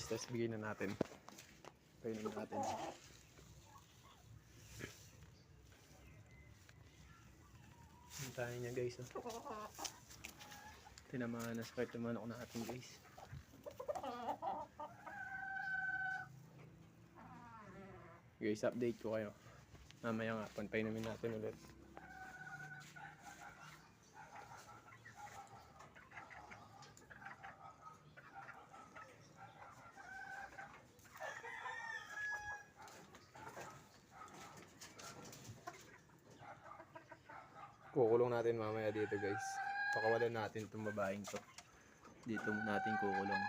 Tapos bigyan na natin. Painom natin. Hintayin niya guys. Oh. Tinamaan na sa yung manok natin guys. Guys, update ko kayo. Mamaya nga, painumin natin ulit. Kukulong natin mamaya dito guys. Pakawalan natin itong babaeng to. Dito natin kukulong.